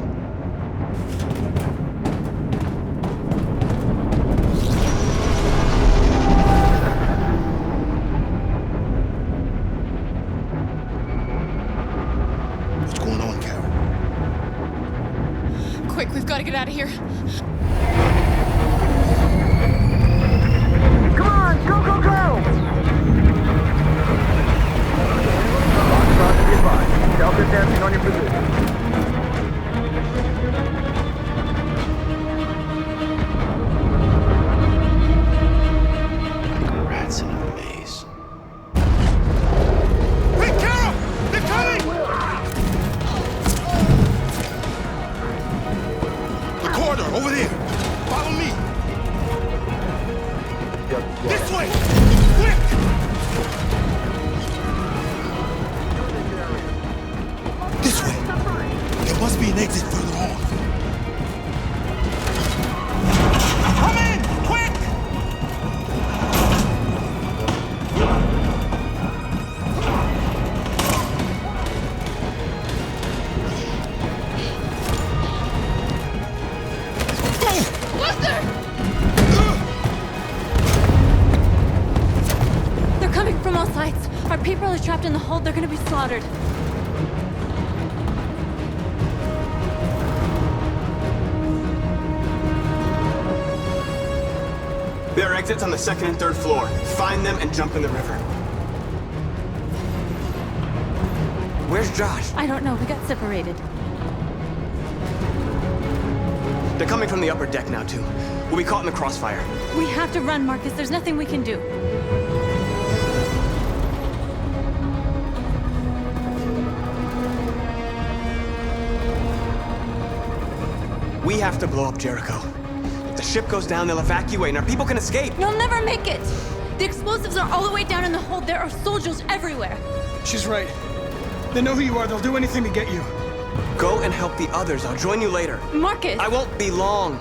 What's going on, Carol? Quick, we've got to get out of here. Come on, go, go, go! Foxtrot, be advised. Delta dancing on your position. Rats in a maze. Hey, Carol! They're coming! The corridor, over there. Follow me. This way! Quick! This way. There must be an exit further on. Come in! Quick! They're coming from all sides. Our people are trapped in the hold. They're gonna be slaughtered. There are exits on the second and third floor. Find them and jump in the river. Where's Josh? I don't know. We got separated. They're coming from the upper deck now, too. We'll be caught in the crossfire. We have to run, Marcus. There's nothing we can do. We have to blow up Jericho. If the ship goes down, they'll evacuate and our people can escape. You'll never make it! The explosives are all the way down in the hold. There are soldiers everywhere. She's right. They know who you are. They'll do anything to get you. Go and help the others. I'll join you later. Marcus! I won't be long.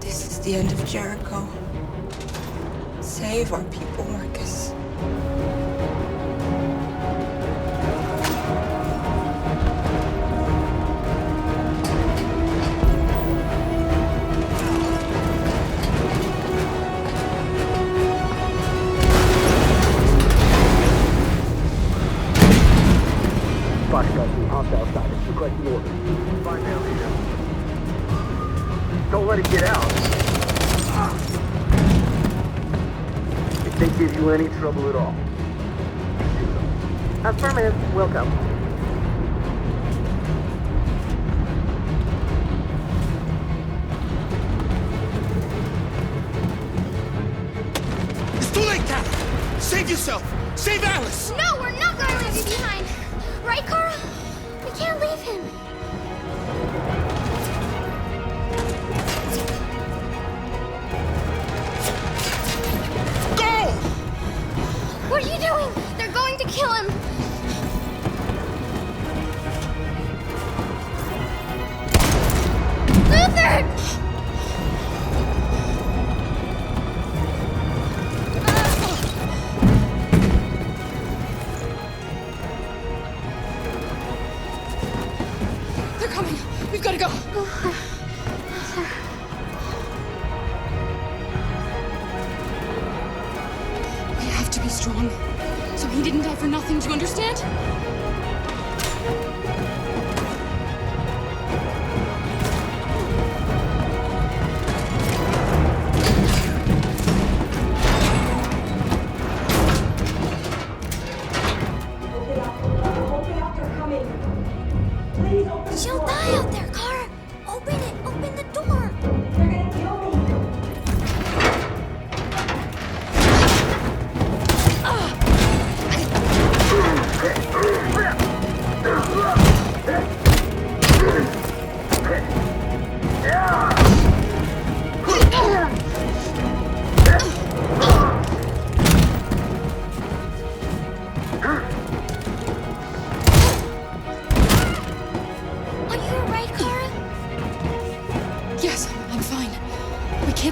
This is the end of Jericho. Save our people, Marcus. Foxtrot, team, hopped outside. It's requesting orders. Find down here. Don't let it get out. If they give you any trouble at all, shoot them. Affirmative. Welcome. It's too late, Carol. Save yourself. Save Alice. No, we're not going to leave you behind. Right, Carl? We can't leave him. Go! What are you doing? They're going to kill him. Luther! They're coming. We've got to go. We have to be strong. So he didn't die for nothing, do you understand? She'll die out there, Kara. Open it. Open the door. They're gonna kill me.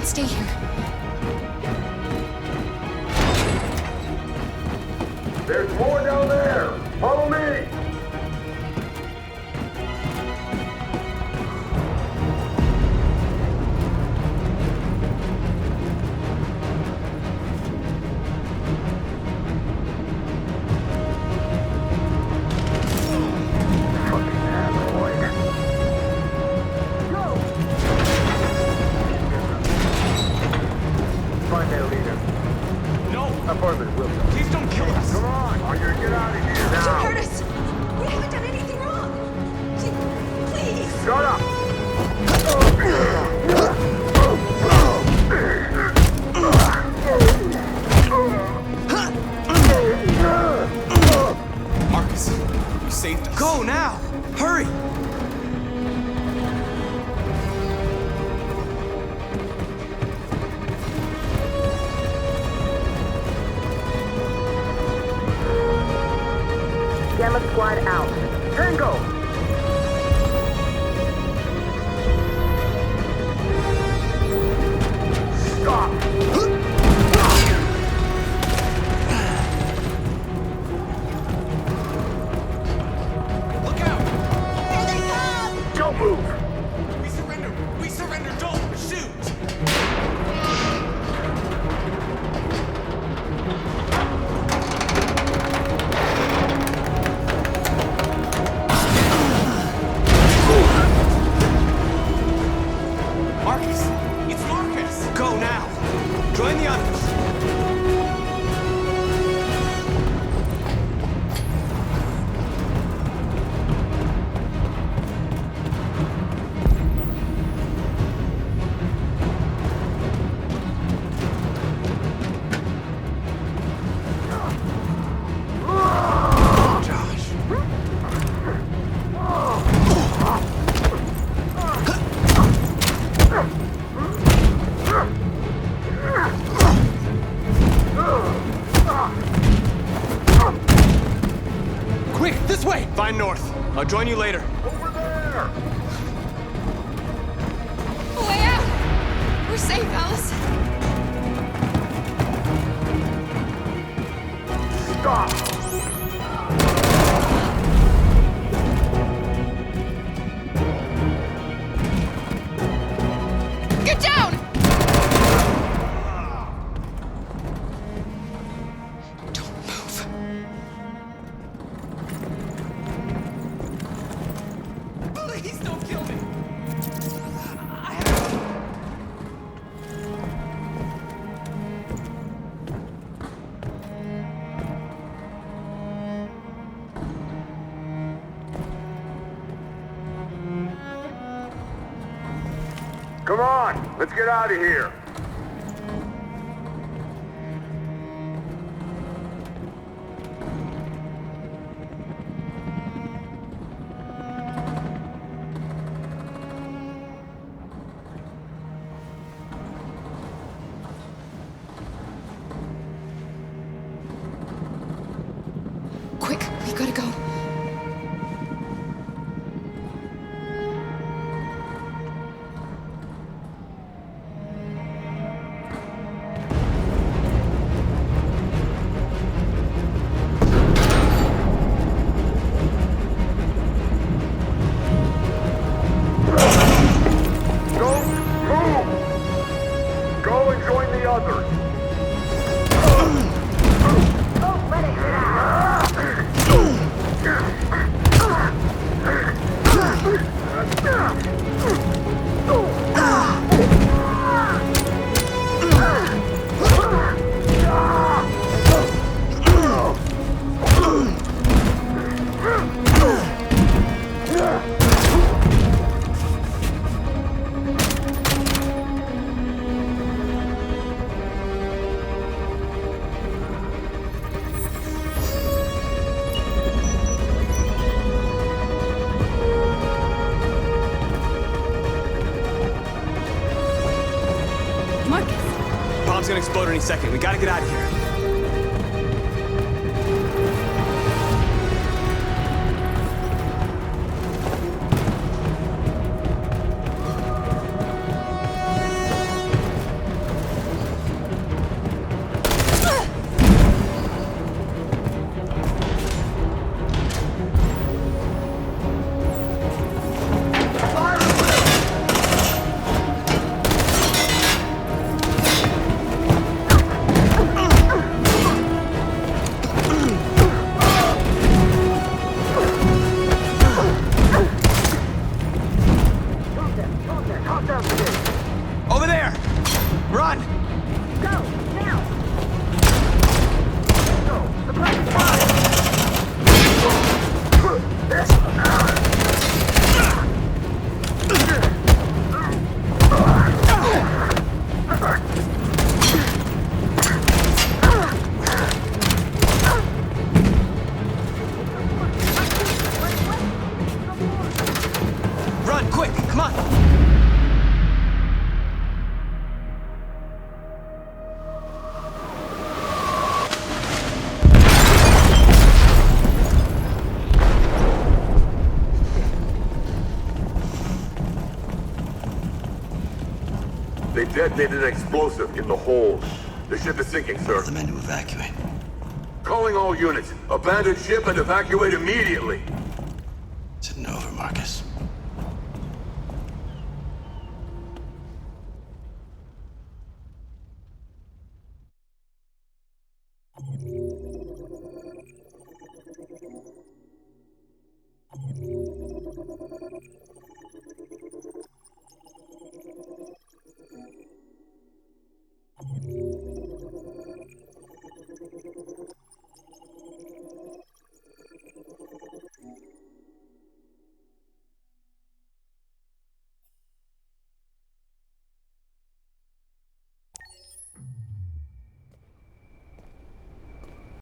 stay here. There's more down there! Follow me! Please don't kill us! Come on! Or you're get out of here now! Don't hurt us! We haven't done anything wrong! Please! Shut up! Marcus, you saved us. Go now! Hurry! Gamma Squad out. Tango! Stop! Look out! Here they come! Don't move! We surrender! We surrender! Don't shoot! Marcus! It's Marcus! Go now! Join the others! Quick, this way! Find north. I'll join you later. Over there! Way out! We're safe, Alice. Stop! Get down! Don't move. Please don't kill me! Come on! Let's get out of here! Quick, we gotta go. Don't move! Go and join the others! Don't let it get Bomb's gonna explode any second. We gotta get out of here. detonated an explosive in the hold. The ship is sinking, sir. The men to evacuate. Calling all units. Abandon ship and evacuate immediately. It's over, Marcus.